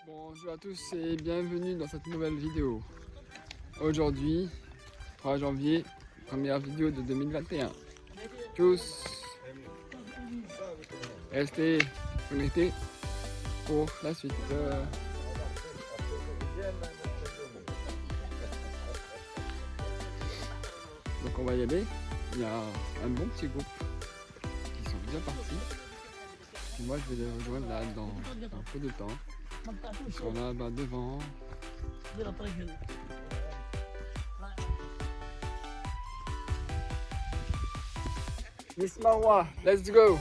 Bonjour à tous et bienvenue dans cette nouvelle vidéo. Aujourd'hui, 3 janvier, première vidéo de 2021. Tous, restez connectés pour la suite. Donc on va y aller. Il y a un bon petit groupe qui sont déjà partis. Et moi je vais les rejoindre là dans un peu de temps. Ils sont là-bas devant. Miss Marwa, let's go!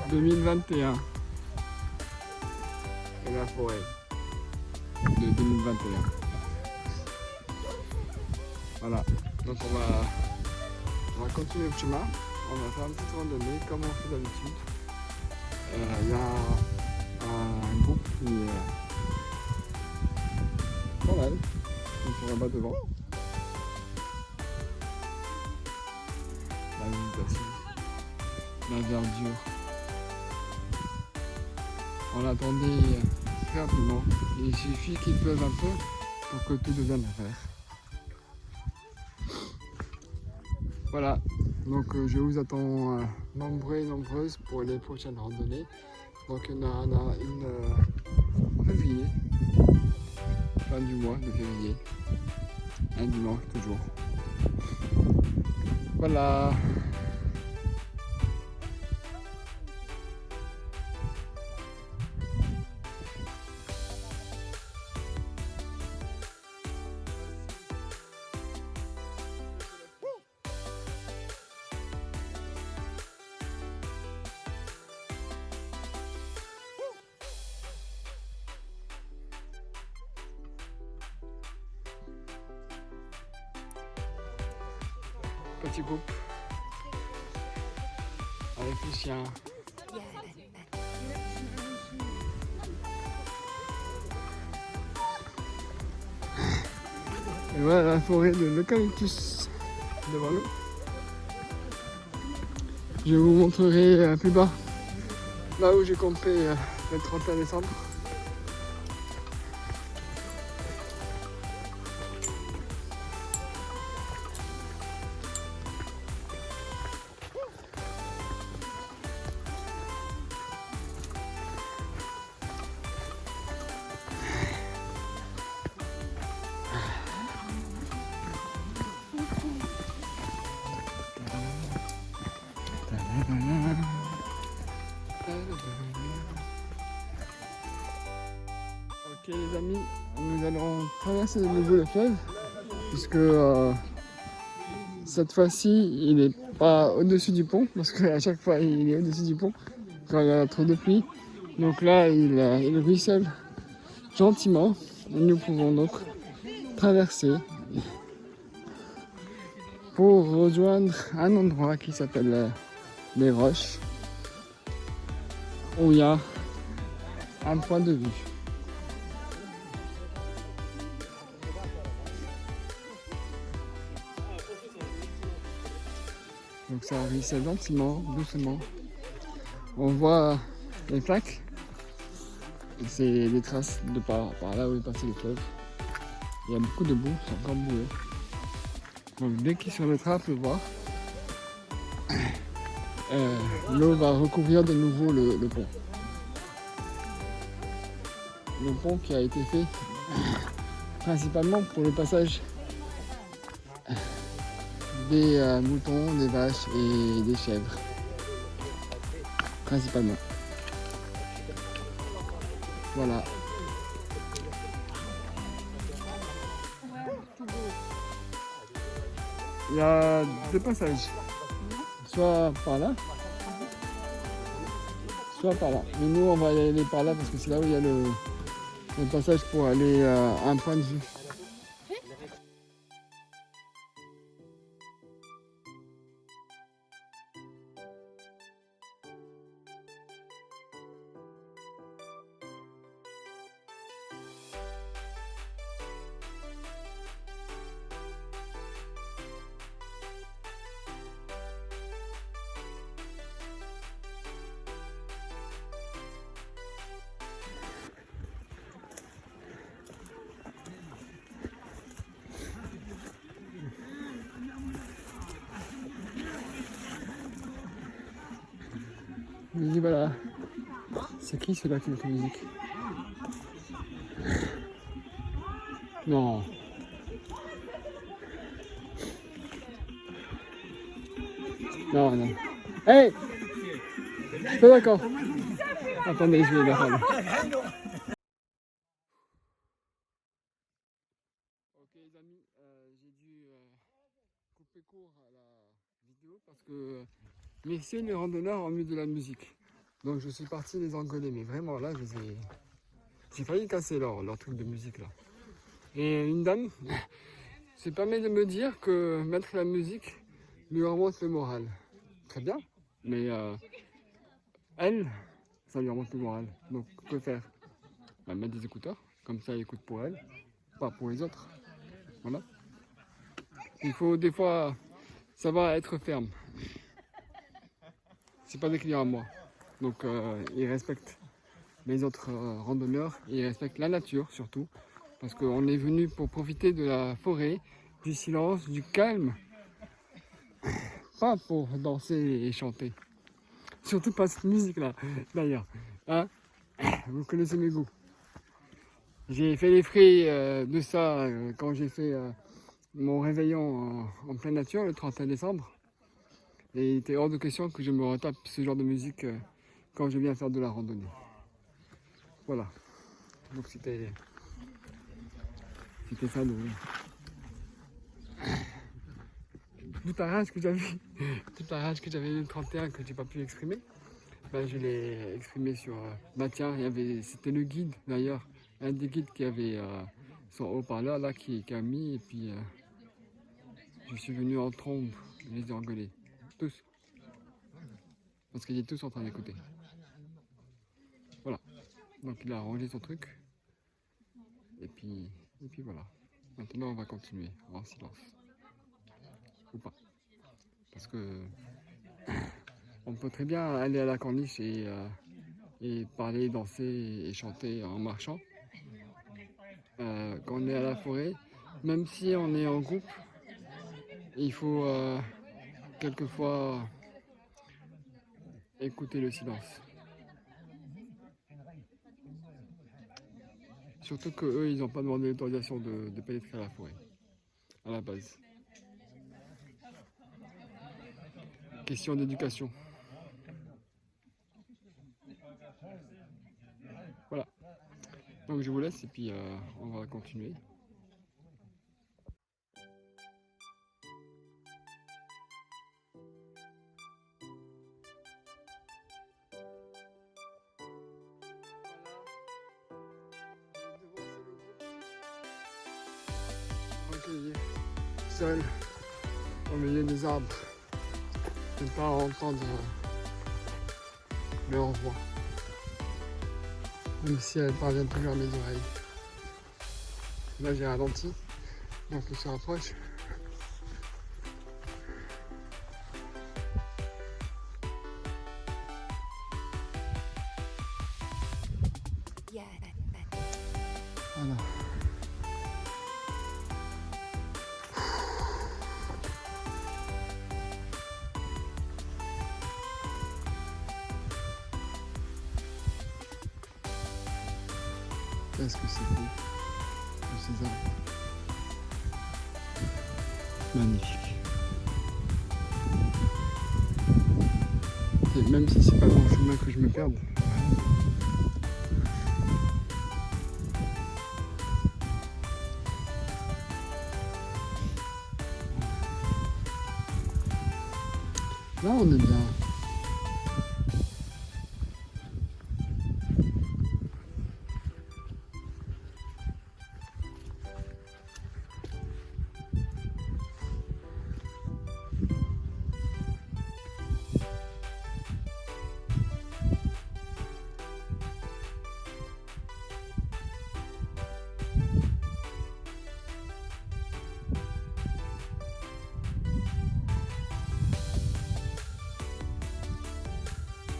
2021. Et la forêt de 2021. Voilà, donc on va continuer le chemin. On va faire une petite randonnée comme on fait d'habitude. Il y a un groupe qui est pas mal, ils sont là-bas devant. La végétation, la verdure. On l'attendait très rapidement. Il suffit qu'il pleuve un peu pour que tout devienne vert. Voilà, donc je vous attends nombreux et nombreuses pour les prochaines randonnées. Donc il y en a une en février, fin du mois de février, un dimanche toujours. Voilà. Petit groupe avec les chiens. Et voilà la forêt de l'eucalyptus devant nous. Je vous montrerai plus bas là où j'ai campé le 31 décembre. Ok les amis, nous allons traverser de nouveau le fleuve puisque cette fois-ci il n'est pas au-dessus du pont parce qu'à chaque fois il est au-dessus du pont quand il y a trop de pluie. Donc là il ruisselle gentiment et nous pouvons donc traverser pour rejoindre un endroit qui s'appelle les Roches où il y a un point de vue. Donc ça ruisselle gentiment, doucement. On voit les flaques. C'est des traces de par là où est passé le fleuve. Il y a beaucoup de boue, c'est encore boueux. Donc dès qu'il se remettra à pleuvoir, l'eau va recouvrir de nouveau le pont. Le pont qui a été fait principalement pour le passage des moutons, des vaches et des chèvres. Principalement. Voilà. Il y a deux passages. Soit par là, soit par là. Mais nous on va y aller par là parce que c'est là où il y a le passage pour aller à un point de vue. Je me dis voilà, c'est qui celui-là qui met la musique? Non. Non, non. Hey! Je suis pas d'accord. Attendez, je vais la parler. Ok les amis, j'ai dû couper court à la vidéo parce que messieurs les randonneurs ont mis de la musique. Donc je suis parti les engueuler, mais vraiment là, j'ai failli casser leur truc de musique là. Et une dame se permet de me dire que mettre la musique lui remonte le moral. Très bien, mais elle, ça lui remonte le moral. Donc que faire? Bah, mettre des écouteurs, comme ça elle écoute pour elle, pas pour les autres. Voilà. Il faut des fois savoir être ferme. C'est pas des clients à moi. Donc ils respectent les autres randonneurs, ils respectent la nature surtout. Parce qu'on est venu pour profiter de la forêt, du silence, du calme. Pas pour danser et chanter. Surtout pas cette musique-là, d'ailleurs. Hein? Vous connaissez mes goûts. J'ai fait les frais de ça quand j'ai fait mon réveillon en pleine nature le 31 décembre. Et il était hors de question que je me retape ce genre de musique quand je viens faire de la randonnée. Voilà. Donc c'était ça toute la rage que j'avais, toute la rage que j'avais le 31 que j'ai pas pu exprimer. Ben, je l'ai exprimé sur. Bah tiens, c'était le guide d'ailleurs, un des guides qui avait son haut-parleur là qui a mis et puis je suis venu en trombe, je les ai engueulés. Tous. Parce qu'ils étaient tous en train d'écouter. Voilà. Donc il a rangé son truc. Et puis voilà. Maintenant on va continuer en silence. Ou pas. Parce que on peut très bien aller à la corniche et parler, danser et chanter en marchant. Quand on est à la forêt, même si on est en groupe, il faut quelquefois écouter le silence. Surtout qu'eux, ils n'ont pas demandé l'autorisation de pénétrer la forêt, à la base. Question d'éducation. Voilà. Donc je vous laisse et puis on va continuer. Tranquille, seul, au milieu des arbres, ne pas entendre leur voix. Même si elle parvient toujours à mes oreilles. Là j'ai ralenti, donc on se rapproche. Voilà. Qu'est-ce que c'est beau, tous ces arbres. Magnifique. Et même si c'est pas dans le chemin que je me perde. Là on est bien.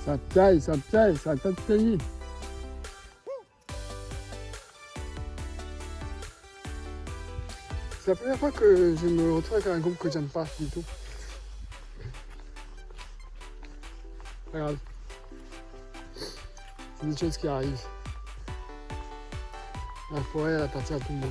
Ça piaille, ça piaille, ça a pas de piailler. C'est la première fois que je me retrouve avec un groupe que j'aime pas du tout. Regarde. C'est des choses qui arrivent. La forêt, elle appartient à tout le monde.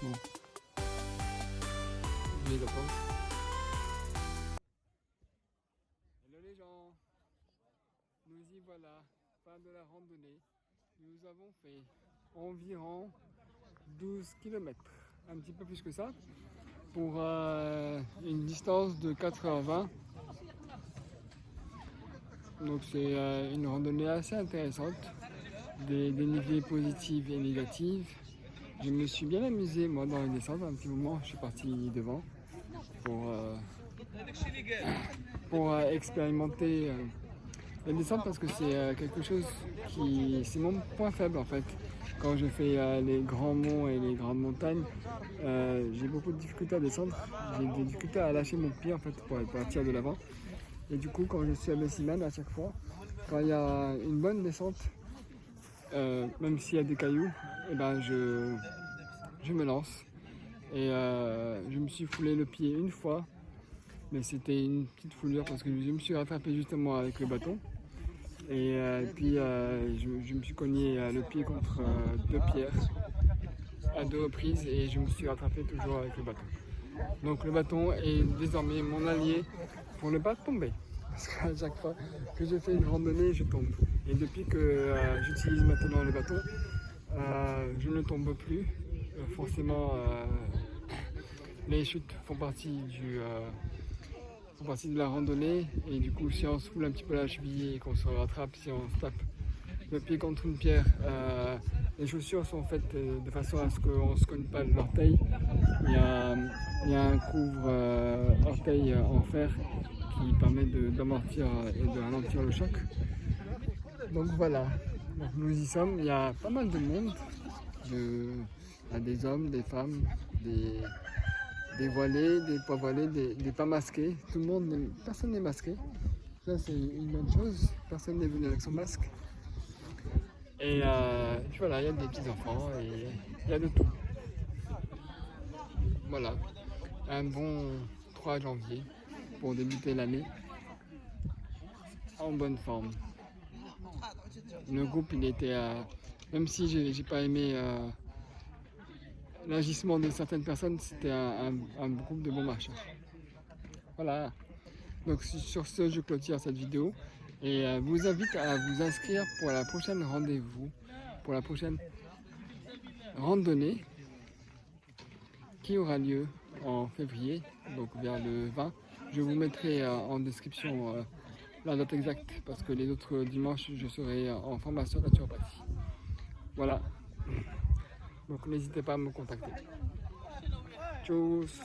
Bon. Oubliez la porte. Hello les gens, nous y voilà, fin de la randonnée. Nous avons fait environ 12 km, un petit peu plus que ça, pour une distance de 4h20. Donc c'est une randonnée assez intéressante, des dénivelés positifs et négatifs. Je me suis bien amusé moi dans les descentes, un petit moment je suis parti devant pour expérimenter les descentes parce que c'est quelque chose c'est mon point faible en fait. Quand je fais les grands monts et les grandes montagnes, j'ai beaucoup de difficultés à descendre, j'ai des difficultés à lâcher mon pied en fait pour partir de l'avant. Et du coup quand je suis à Messiman à chaque fois, quand il y a une bonne descente, même s'il y a des cailloux, et ben je me lance. Et je me suis foulé le pied une fois, mais c'était une petite foulure parce que je me suis rattrapé justement avec le bâton. Et puis je me suis cogné le pied contre deux pierres à 2 reprises et je me suis rattrapé toujours avec le bâton. Donc le bâton est désormais mon allié pour ne pas tomber. Parce qu'à chaque fois que je fais une randonnée, je tombe. Et depuis que j'utilise maintenant le bâton, je ne tombe plus. Forcément, les chutes font partie de la randonnée. Et du coup, si on se foule un petit peu la cheville et qu'on se rattrape, si on se tape le pied contre une pierre, les chaussures sont faites de façon à ce qu'on ne se cogne pas l'orteil. Il y a un couvre orteil en fer qui permet d'amortir et de ralentir le choc. Donc voilà, donc nous y sommes, il y a pas mal de monde, il y a des hommes, des femmes, des voilés, des pas voilés, des pas masqués, personne n'est masqué. Ça c'est une bonne chose, personne n'est venu avec son masque. Et puis voilà, il y a des petits enfants et il y a de tout. Voilà, un bon 3 janvier pour débuter l'année en bonne forme. Le groupe il était, même si j'ai pas aimé l'agissement de certaines personnes, c'était un groupe de bons marcheurs. Voilà, donc sur ce je clôture cette vidéo et vous invite à vous inscrire pour la prochaine rendez-vous, pour la prochaine randonnée qui aura lieu en février, donc vers le 20. Je vous mettrai en description la date exacte parce que les autres dimanches je serai en formation naturopathie. Voilà, donc n'hésitez pas à me contacter. Tchuss.